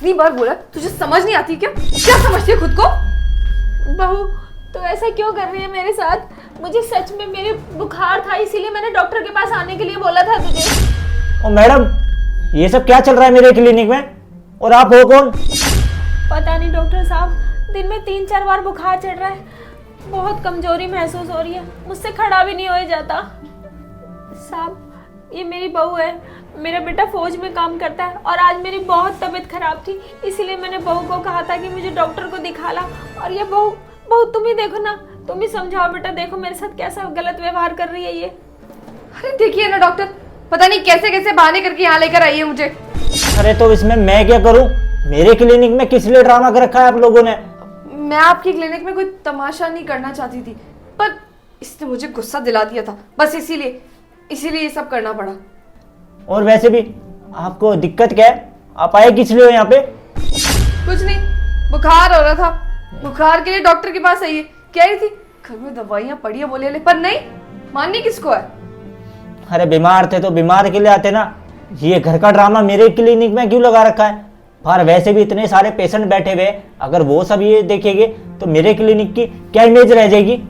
कितनी बार बोला, तुझे समझ नहीं आती क्या? क्या समझती है खुद को? बहू तो ऐसा क्यों कर रही है मेरे साथ? मुझे सच में मेरे बुखार था, इसीलिए मैंने डॉक्टर के पास आने के लिए बोला था तुझे। ओ मैडम, ये सब क्या चल रहा है मेरे क्लिनिक में? और आप हो कौन? पता नहीं डॉक्टर साहब, दिन में 3-4 बार बुखार चढ़ रहा है, बहुत कमजोरी महसूस हो रही है, मुझसे खड़ा भी नहीं हो जाता। साहब ये मेरी बहू है, मेरा बेटा फौज में काम करता है और आज मेरी बहुत तबीयत खराब थी, इसीलिए मैंने बहू को कहा था कि मुझे डॉक्टर को दिखा ला। और ये बहू तुम ही देखो ना, तुम ही समझाओ बेटा, देखो मेरे साथ कैसा गलत व्यवहार कर रही है ये। अरे देखिए ना डॉक्टर, पता नहीं कैसे कैसे बहाने करके यहाँ लेकर आई है मुझे। अरे तो इसमें मैं क्या करूं? मेरे क्लिनिक में किस लिए ड्रामा कर रखा है आप लोगों ने? मैं आपकी क्लिनिक में कोई तमाशा नहीं करना चाहती थी, पर इसने मुझे गुस्सा दिला दिया था, बस इसीलिए ये सब करना पड़ा। और वैसे भी आपको दिक्कत क्या है? आप आए किस लिए हो यहाँ पे? कुछ नहीं, बुखार हो रहा था, बुखार के लिए डॉक्टर के पास आई है। कह रही थी घर में दवाइयाँ पड़ी है बोले ले, पर नहीं माननी किसको है। अरे बीमार थे तो बीमार के लिए आते ना, ये घर का ड्रामा मेरे क्लिनिक में क्यों लगा रखा है? बाहर वैसे भी इतने सारे पेशेंट बैठे हुए, अगर वो सब ये देखेंगे तो मेरे क्लिनिक की क्या इमेज रह जाएगी?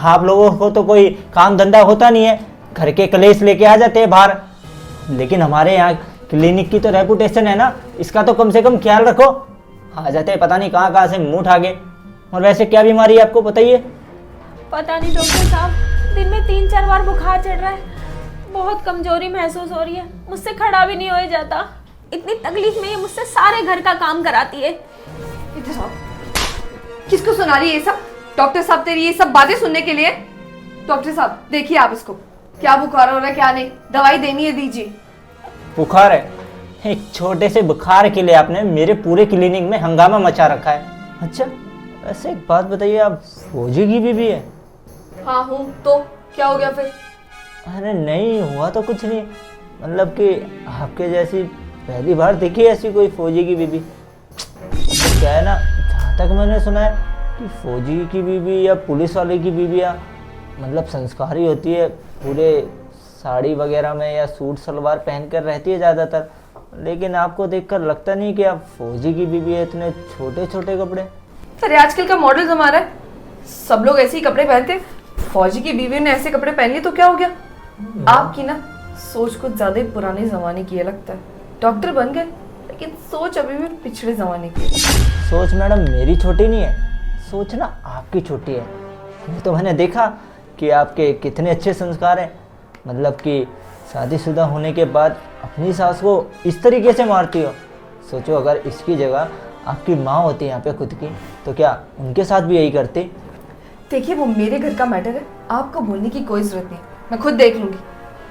आप लोगों को तो कोई काम धंधा होता नहीं है, घर के कलेश लेके आ जाते हैं बाहर, लेकिन हमारे यहाँ क्लिनिक की तो रेपुटेशन है ना, इसका तो कम से कम ख्याल रखो। आ जाते हैं पता नहीं कहाँ कहाँ से मुंह उठा के। और वैसे क्या बीमारी है आपको बताइए? पता नहीं डॉक्टर साहब, दिन में 3-4 बार बुखार चढ़ रहा है, बहुत कमजोरी महसूस हो रही है, मुझसे खड़ा भी नहीं हो जाता, इतनी तकलीफ में ये मुझसे सारे घर का काम कराती है। इधर आओ, किसको सुना रही है ये सब? डॉक्टर साहब तेरी ये सब बातें सुनने के लिए। डॉक्टर साहब देखिए आप इसको, क्या बुखार हो रहा है क्या नहीं, दवाई देनी है दीजिए। बुखार है? एक छोटे से बुखार के लिए आपने मेरे पूरे क्लिनिक में हंगामा मचा रखा है। अच्छा वैसे एक बात बताइए, आप फौजी की बीवी है? हाँ हूँ, तो क्या हो गया फिर? अरे नहीं हुआ तो कुछ नहीं, मतलब कि आपके जैसी पहली बार देखी ऐसी कोई फौजी की बीवी। तो क्या है ना, जहाँ तक मैंने सुना है कि फौजी की बीवी या पुलिस वाले की बीवी या मतलब संस्कारी होती है, पूरे साड़ी वगैरह में या सूट सलवार पहन कर रहती है ज़्यादातर, लेकिन आपको देखकर लगता नहीं कि आप फौजी की बीवी है, इतने छोटे छोटे कपड़े। अरे आजकल का मॉडल जमाना है, सब लोग ऐसे ही कपड़े पहनते हैं, फौजी की बीवी ने ऐसे कपड़े पहन लिए तो क्या हो गया? आपकी ना सोच कुछ ज्यादा ही पुराने जमाने की है लगता है। डॉक्टर बन गए लेकिन सोच अभी भी पिछड़े जमाने की है। सोच मैडम मेरी छोटी नहीं है, सोच ना आपकी छोटी है। ये तो मैंने देखा कि आपके कितने अच्छे संस्कार हैं, मतलब कि शादीशुदा होने के बाद अपनी सास को इस तरीके से मारती हो। सोचो अगर इसकी जगह आपकी माँ होती यहाँ पे खुद की, तो क्या उनके साथ भी यही करती? देखिए वो मेरे घर का मैटर है, आपको बोलने की कोई जरूरत नहीं, मैं खुद देख लूंगी।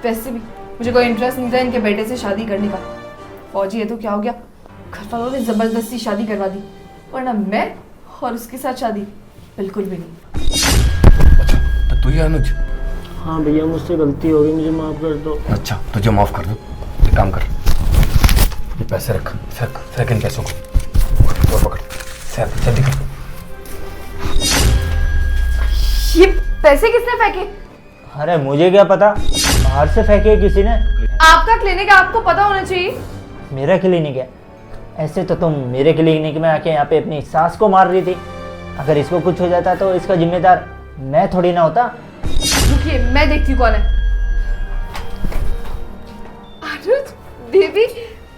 वैसे भी मुझे कोई इंटरेस्ट नहीं था इनके बेटे से शादी करने का। फौजी है तो क्या हो गया, घर वालों ने जबरदस्ती शादी करवा दी, वरना मैं और उसके साथ शादी बिल्कुल भी नहीं। अच्छा तो तू ही अनुज? हाँ भैया मुझसे गलती हो गई, मुझे माफ़ कर दो। अच्छा तुझे माफ कर दो, एक काम कर, ये पैसे रख, फेंक इन पैसों को और पकड़, जल्दी कर। ये पैसे किसने फेंके? अरे मुझे क्या पता, बाहर से फेंके किसी ने। आपका क्लिनिक है, आपको पता होना चाहिए। मेरा क्लिनिक है? ऐसे तो तुम मेरे क्लिनिक में आके यहाँ पे अपनी सास को मार रही थी, अगर इसको कुछ हो जाता तो इसका जिम्मेदार मैं थोड़ी ना होता। रुकिए मैं देखती हूँ कौन है। अनुज बेबी,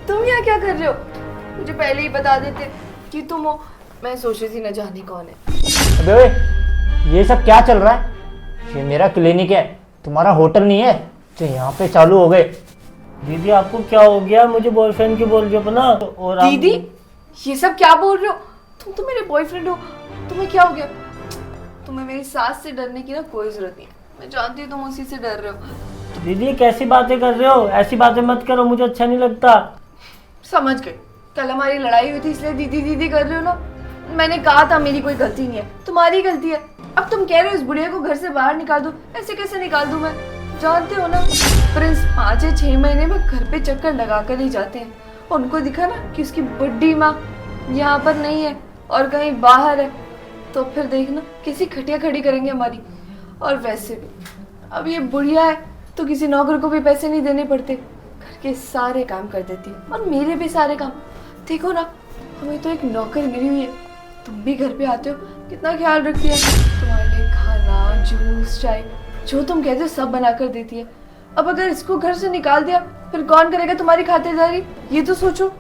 तुम यहाँ क्या कर रहे हो? मुझे पहले ही बता देते कि तुम हो, मैं सोच रही थी न जाने कौन है। अबे ओए, ये सब क्या चल रहा है? ये मेरा क्लिनिक है, तुम्हारा होटल नहीं है जो यहाँ पे चालू हो गए। दीदी आपको क्या हो गया? मुझे बॉयफ्रेंड की बोल रही हो अपना? और आप... दीदी ये सब क्या बोल रहे हो? तुम तो मेरे बॉयफ्रेंड हो, तुम्हें क्या हो गया? तुम्हें मेरी सास से डरने की ना कोई जरूरत नहीं है, मैं जानती हूँ तुम उसी से डर रहे हो। दीदी कैसी बातें कर रहे हो? ऐसी बातें मत करो, मुझे अच्छा नहीं लगता। समझ गए, कल हमारी लड़ाई हुई थी इसलिए दीदी दीदी कर रहे हो ना। मैंने कहा था मेरी कोई गलती नहीं है, तुम्हारी गलती है। अब तुम कह रहे हो इस बुढ़िया को घर से बाहर निकाल दो, ऐसे कैसे निकाल दूं मैं? जानते हो ना प्रिंस 5 या 6 महीने में घर पे चक्कर लगा कर ही जाते हैं। उनको दिखा ना कि उसकी बुढ़ी माँ यहाँ पर नहीं है और कहीं बाहर है, तो फिर देखना किसी खटिया खड़ी करेंगे हमारी। और वैसे भी अब ये बुढ़िया है तो किसी नौकर को भी पैसे नहीं देने पड़ते, घर के सारे काम कर देती है और मेरे भी सारे काम। देखो ना हमें तो एक नौकर मिली हुई है, तुम भी घर पे आते हो, कितना ख्याल रखती है, तुम्हारे लिए खाना, जूस, चाय, जो तुम कहते हो सब बना कर देती है। अब अगर इसको घर से निकाल दिया फिर कौन करेगा तुम्हारी खातिरदारी, ये तो सोचो।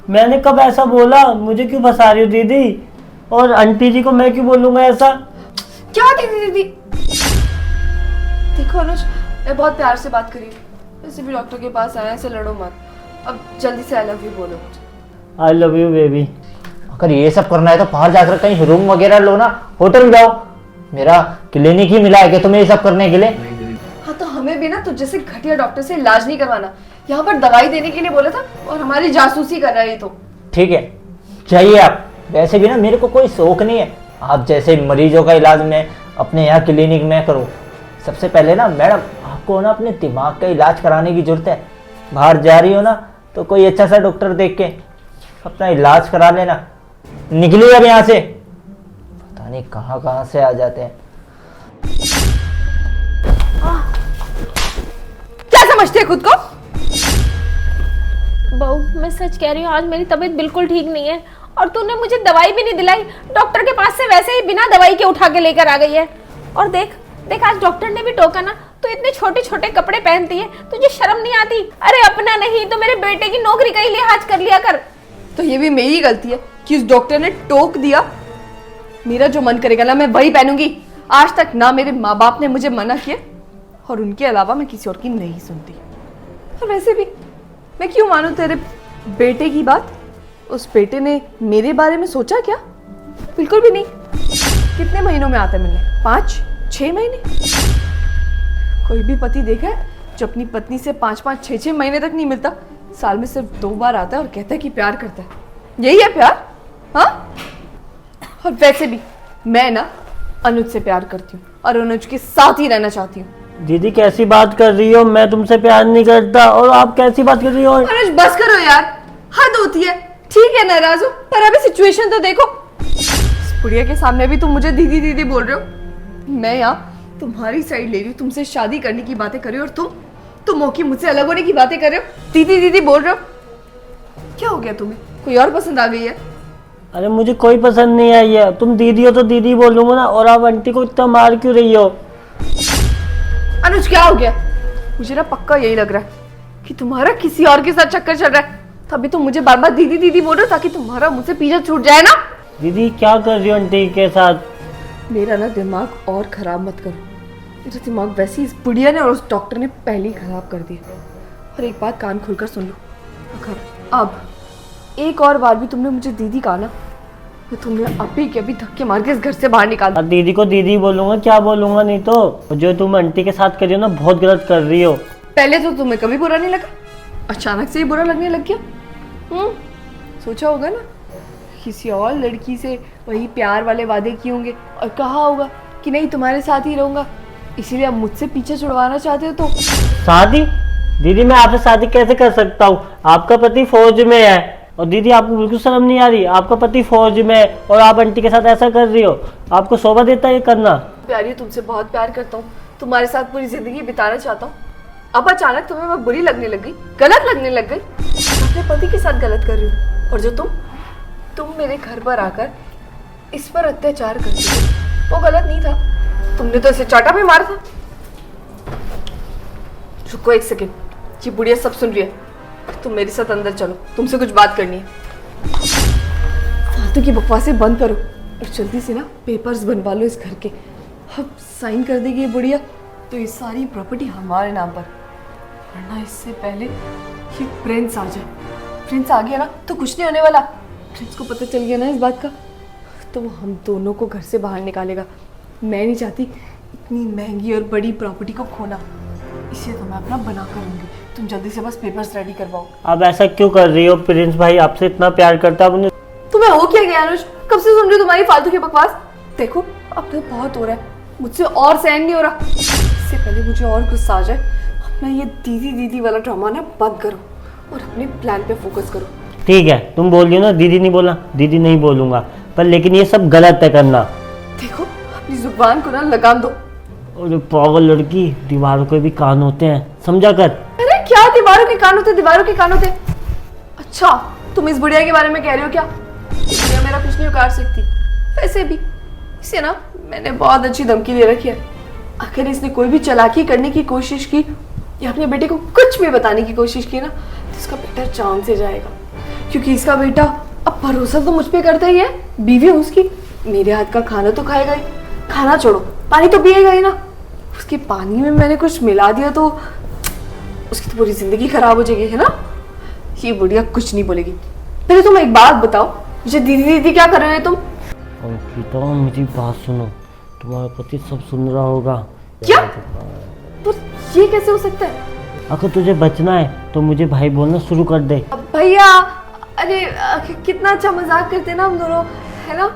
मैंने कब ऐसा बोला? मुझे क्यों फंसा रही हो दीदी? और आंटी जी को मैं क्यों बोलूंगा ऐसा? क्या दीदी दीदी? देखो अनुज, मैं बहुत प्यार से बात करी, वैसे भी डॉक्टर के पास आया, ऐसे लड़ो मत। अब जल्दी से आई लव यू बोलो मुझे। I love you baby. अगर ये सब करना है तो बाहर जाकर कहीं रूम वगैरह लो ना, होटल में जाओ। मेरा क्लिनिक ही मिला है कि तुम्हें ये सब करने के लिए? हाँ तो हमें भी ना तुझ जैसे घटिया डॉक्टर से इलाज नहीं करवाना, यहाँ पर दवाई देने के लिए बोला था और हमारी जासूसी कर रहा है ये तो। ठीक है, जाइए आप। वैसे भी ना मेरे को कोई शौक नहीं है आप जैसे मरीजों का इलाज मैं अपने यहाँ क्लिनिक में करूँ। सबसे पहले ना मैडम, आपको ना अपने दिमाग का इलाज कराने की जरूरत है। बाहर जा रही हो ना तो कोई अच्छा सा डॉक्टर देख के अपना इलाज करा लेना। निकलिए अब यहाँ से, पता नहीं कहाँ कहाँ से आ जाते हैं। क्या समझते हैं खुद को? बहू, मैं सच कह रही हूँ, आज मेरी तबीयत बिल्कुल ठीक नहीं है और तूने मुझे दवाई भी नहीं दिलाई। डॉक्टर के पास से वैसे ही बिना दवाई के उठा के लेकर आ गई है। और देख देख, आज डॉक्टर ने भी टोका ना, तो इतने छोटे छोटे कपड़े पहनती है, तुझे शर्म नहीं आती? अरे अपना नहीं तो मेरे बेटे की नौकरी का ही लिहाज कर लिया कर। तो ये भी मेरी गलती है कि उस डॉक्टर ने टोक दिया। मेरा जो मन करेगा ना मैं वही पहनूंगी। आज तक ना मेरे माँ बाप ने मुझे मना किया और उनके अलावा मैं किसी और की नहीं सुनती। और वैसे भी मैं क्यों मानूं तेरे बेटे की बात? उस बेटे ने मेरे बारे में सोचा क्या? बिल्कुल भी नहीं। कितने महीनों में आता है मिलने? 5-6 महीने? कोई भी पति देखा है जो अपनी पत्नी से 5-5, 6-6 महीने तक नहीं मिलता, साल में सिर्फ 2 बार आता है और कहता है कि प्यार करता है? यही है प्यार? हाँ? और वैसे भी मैं ना अनुज से प्यार करती हूँ और अनुज के साथ ही रहना चाहती हूँ। दीदी कैसी बात कर रही हो? मैं तुमसे प्यार नहीं करता और आप कैसी बात कर रही हो? अनुज बस करो यार, हद होती है। ठीक है नाराज हो, पर अभी सिचुएशन तो देखो। इस बुढ़िया के सामने भी तुम मुझे दीदी दीदी बोल रहे हो। मैं यहाँ तुम्हारी साइड ले रही हूँ, तुमसे शादी करने की बातें कर रही हो और तुम मौके मुझसे अलग होने की बातें कर रहे हो, दीदी दीदी बोल रहे हो। क्या हो गया तुम्हें? कोई और पसंद आ गई है? अरे मुझे कोई पसंद नहीं आई है। तुम दीदी हो तो दीदी बोलूंगा ना। और आप आंटी को इतना मार क्यों रही हो? अनुज क्या हो गया? मुझे ना पक्का यही लग रहा है कि तुम्हारा किसी और के साथ चक्कर चल रहा है, तभी तुम मुझे बार बार दीदी दीदी बोल रहे हो ताकि तुम्हारा मुझसे पीछा छूट जाए ना। दीदी क्या कर रही हो आंटी के साथ? मेरा ना दिमाग और खराब मत करो। मेरा दिमाग वैसे ही इस बुढ़िया ने और उस डॉक्टर ने पहले ही खराब कर दिया। और एक बात कान खोलकर सुन लो, अगर अब एक और बार भी तुमने मुझे दीदी कहा ना, मैं तुम्हें अभी के अभी धक्के मार के इस घर से बाहर निकाल दूं। दीदी को दीदी बोलूंगा, क्या बोलूंगा नहीं तो। जो तुम आंटी के साथ कर रही हो ना, बहुत गलत कर रही हो। पहले तो तुम्हें कभी बुरा नहीं लगा, अचानक से ही बुरा लगने लग गया। सोचा होगा ना किसी और लड़की से वही प्यार वाले वादे किए होंगे और कहा होगा कि नहीं तुम्हारे साथ ही रहूंगा, इसीलिए अब मुझसे पीछे छुड़वाना चाहते हो। तो शादी? दीदी मैं आपसे शादी कैसे कर सकता हूँ? आपका पति फौज में है। और दीदी आपको बिल्कुल शर्म नहीं आ रही? आपका पति फौज में है और आप आंटी के साथ ऐसा कर रही हो। आपको शोभा देता है ये करना? प्यारी, तुमसे बहुत प्यार करता हूँ, तुम्हारे साथ पूरी जिंदगी बिताना चाहता हूँ। अब अचानक तुम्हें मैं बुरी लगने लग गई, गलत लगने लग गई। अपने पति के साथ गलत कर रही हूँ और जो तुम मेरे घर पर आकर इस पर अत्याचार करती हो वो गलत नहीं था। तुमने तो इसे चाटा भी मारा था। रुको एक सेकेंड, ये बुढ़िया सब सुन रही है। तुम मेरे साथ अंदर चलो, तुमसे कुछ बात करनी है। फालतू की बकवासें बंद करो और जल्दी से ना पेपर्स बनवा लो इस घर के। अब साइन कर देगी ये बुढ़िया तो ये सारी प्रॉपर्टी हमारे नाम पर, वरना इससे पहले कि प्रिंस आ जाए। प्रिंस आ गया ना तो कुछ नहीं होने वाला। प्रिंस को पता चल गया ना इस बात का तो वो हम दोनों को घर से बाहर निकालेगा। मैं नहीं चाहती इतनी महंगी और बड़ी प्रॉपर्टी को खोना, इसलिए तो मैं अपना बना करूँगी। तुम जल्दी से बस पेपर्स रेडी करवाओ। आप ऐसा क्यों कर रही हो? प्रिंस भाई आपसे इतना प्यार करता है। तुम्हें हो क्या गया अनुज? कब से सुन रही हो तुम्हारी फालतू की बकवास? देखो अब तो बहुत हो रहा है, मुझसे और सहन नहीं हो रहा। इससे पहले मुझे और गुस्सा आ जाए, अपना ये दीदी दीदी वाला ड्रामा ना बंद करो और अपने प्लान पे फोकस करो। ठीक है, तुम बोल रही हो ना दीदी नहीं बोला, दीदी नहीं बोलूंगा, पर लेकिन ये सब गलत है करना। देखो अपनी जुबान को ना लगाम दो। और पागल लड़की, दीवारों के भी कान होते हैं, समझा कर। अरे क्या दीवारों के कान होते? दीवारों के कान होते? अच्छा तुम इस बुढ़िया के बारे में कह रहे हो क्या? दुनिया मेरा कुछ नहीं उखाड़ सकती। वैसे भी इसे ना मैंने बहुत अच्छी धमकी दे रखी है, अगर इसने कोई भी चालाकी करने की कोशिश की या अपने बेटे को कुछ भी बताने की कोशिश की ना तो इसका बेटा जान से जाएगा, क्योंकि इसका बेटा अब भरोसा तो मुझ पे करता ही है, बीवी हूँ उसकी, मेरे हाथ का खाना तो खाएगा ही, खाना छोड़ो पानी तो पिएगा ही ना। उसके पानी में मैंने कुछ मिला दिया तो उसकी तो पूरी जिंदगी खराब हो जाएगी, है ना। ये बुढ़िया कुछ नहीं बोलेगी। पहले तुम एक बात बताओ, मुझे दीदी दीदी क्या कर रहे हो तुम? अंकिता मेरी बात सुनो, तुम्हारा पति सब सुन रहा होगा। क्या? तो ये कैसे हो सकता है? अगर तुझे बचना है तो मुझे भाई बोलना शुरू कर दे। अब भैया, अरे कितना अच्छा मजाक करते हैं ना हम दोनों, है ना।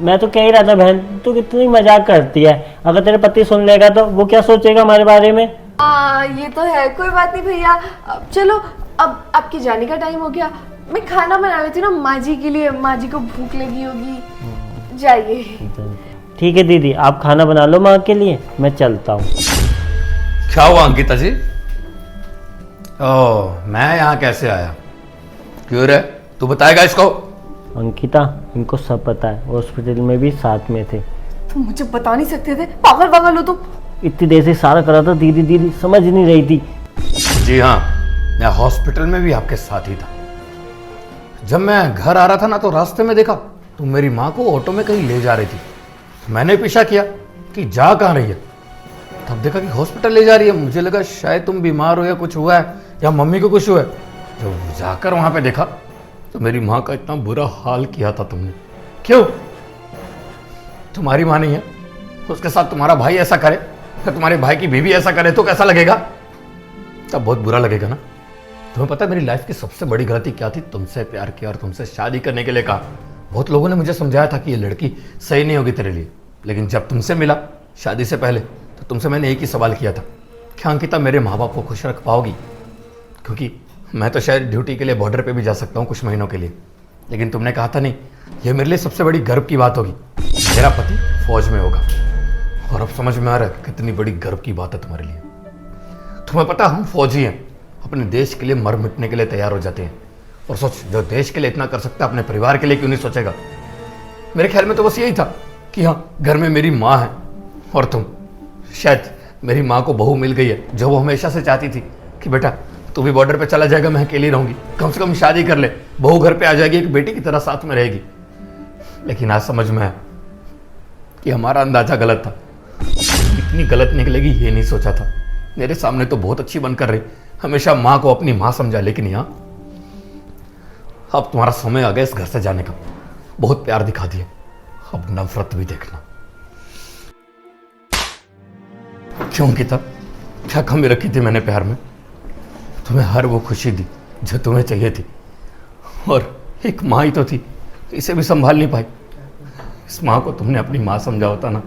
मैं तो कह ही रहा था बहन, तू कितनी मजाक करती है। अगर तेरे पति सुन लेगा तो वो क्या सोचेगा हमारे बारे में? ये तो है, कोई बात नहीं भैया। अब चलो, अब आपके जाने का टाइम हो गया, मैं खाना बना लेती हूँ ना माँ जी के लिए, माँ जी को भूख लगी होगी। जाइए। ठीक है दीदी, आप खाना बना लो माँ के लिए, मैं चलता हूँ। क्या हुआ अंकिता जी? ओह, मैं यहाँ कैसे आया? क्यों रे, तू बताएगा इसको? अंकिता, इनको सब पता है, हॉस्पिटल में भी साथ में थे। तुम मुझे बता नहीं सकते थे? पागल पागल हो तुम। इतनी देर से सारा करा था, दीदी दीदी समझ नहीं रही थी। जी हाँ, मैं हॉस्पिटल में भी आपके साथ ही था। जब मैं घर आ रहा था ना तो रास्ते में देखा तुम मेरी माँ को ऑटो में कहीं ले जा रही थी। मैंने पीछा किया कि जा कहाँ रही है, तब देखा कि हॉस्पिटल ले जा रही है। मुझे लगा शायद तुम बीमार हो या कुछ हुआ है या मम्मी को कुछ हुआ है। जब जाकर वहां पे देखा तो मेरी माँ का इतना बुरा हाल किया था तुमने। क्यों? तुम्हारी माँ नहीं है, उसके साथ तुम्हारा भाई ऐसा करे, फिर तुम्हारे भाई की बीवी ऐसा करे तो कैसा लगेगा? तब बहुत बुरा लगेगा ना। तुम्हें पता है मेरी लाइफ की सबसे बड़ी गलती क्या थी? तुमसे प्यार किया और तुमसे शादी करने के लिए कहा। बहुत लोगों ने मुझे समझाया था कि ये लड़की सही नहीं होगी तेरे लिए, लेकिन जब तुमसे मिला शादी से पहले तो तुमसे मैंने एक ही सवाल किया था, क्या अंकिता मेरे माँ बाप को खुश रख पाओगी? क्योंकि मैं तो शायद ड्यूटी के लिए बॉर्डर पे भी जा सकता हूँ कुछ महीनों के लिए, लेकिन तुमने कहा था नहीं, ये मेरे लिए सबसे बड़ी गर्व की बात होगी, मेरा पति फौज में होगा। और अब समझ में आ रहा है कितनी बड़ी गर्व की बात है तुम्हारे लिए। तुम्हें पता हम फौजी हैं, अपने देश के लिए मर मिटने के लिए तैयार हो जाते हैं। और सोच, जो देश के लिए इतना कर सकता है अपने परिवार के लिए क्यों नहीं सोचेगा? मेरे ख्याल में तो बस यही था कि हाँ, घर में मेरी माँ है और तुम। शायद मेरी माँ को बहू मिल गई है जो वो हमेशा से चाहती थी कि बेटा तू भी बॉर्डर पे चला जाएगा, मैं अकेली रहूंगी, कम से कम शादी कर ले, बहू घर पे आ जाएगी, एक बेटी की तरह साथ में रहेगी। लेकिन आज समझ में आया कि हमारा अंदाजा गलत था। इतनी गलत निकलेगी ये नहीं सोचा था। मेरे सामने तो बहुत अच्छी बनकर रही, हमेशा माँ को अपनी माँ समझा, लेकिन यहाँ अब तुम्हारा समय आ गया इस घर से जाने का। बहुत प्यार दिखा दिया, अब नफरत भी देखना। क्यों अंकिता, क्या कमी रखी थी मैंने प्यार में? तुम्हें हर वो खुशी दी जो तुम्हें चाहिए थी, और एक माँ ही तो थी, इसे भी संभाल नहीं पाई। इस माँ को तुमने अपनी माँ समझा होता ना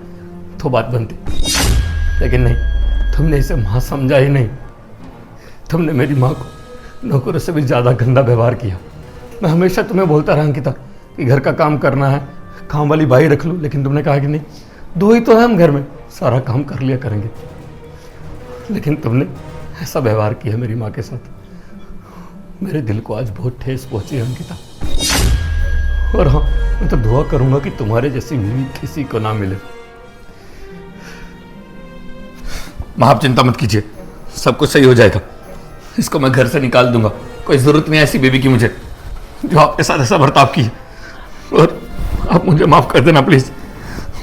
तो बात बनती, लेकिन नहीं, तुमने इसे माँ समझा ही नहीं। तुमने मेरी माँ को नौकरों से भी ज़्यादा गंदा व्यवहार किया। मैं हमेशा तुम्हें बोलता रहा अंकिता कि घर का काम करना है, काम वाली भाई रख लूँ, लेकिन तुमने कहा कि नहीं, दो ही तो है हम घर में, सारा काम कर लिया करेंगे। लेकिन तुमने ऐसा व्यवहार किया मेरी माँ के साथ, मेरे दिल को आज बहुत ठेस पहुंची है अंकिता। और हाँ, मैं तो दुआ करूंगा कि तुम्हारे जैसी बीवी किसी को ना मिले। माँ आप चिंता मत कीजिए, सब कुछ सही हो जाएगा। इसको मैं घर से निकाल दूंगा, कोई जरूरत नहीं ऐसी बीवी की मुझे जो आपके साथ ऐसा बर्ताव की है। और आप मुझे माफ कर देना प्लीज।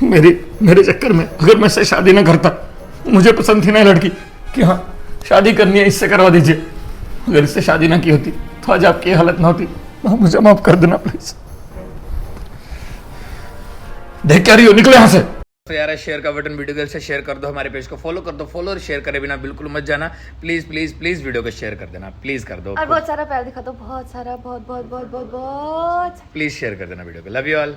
मेरे चक्कर में अगर मैं इससे शादी ना करता, मुझे पसंद थी ना लड़की कि हाँ शादी करनी है, इससे करवा दीजिए, अगर इससे शादी ना की होती तो आज आपकी हालत ना होती। मुझे माफ कर देना प्लीज। देख क्या रही हो, निकले यहाँ से। तो यार शेयर का बटन वीडियो को से शेयर कर दो, हमारे पेज को फॉलो कर दो, फॉलो और शेयर करे बिना बिल्कुल मत जाना। प्लीज प्लीज प्लीज वीडियो को शेयर कर देना, प्लीज कर दो, और बहुत सारा प्यार दिखा दो, बहुत सारा, बहुत बहुत बहुत बहुत बहुत। प्लीज शेयर कर देना वीडियो को। Love you all.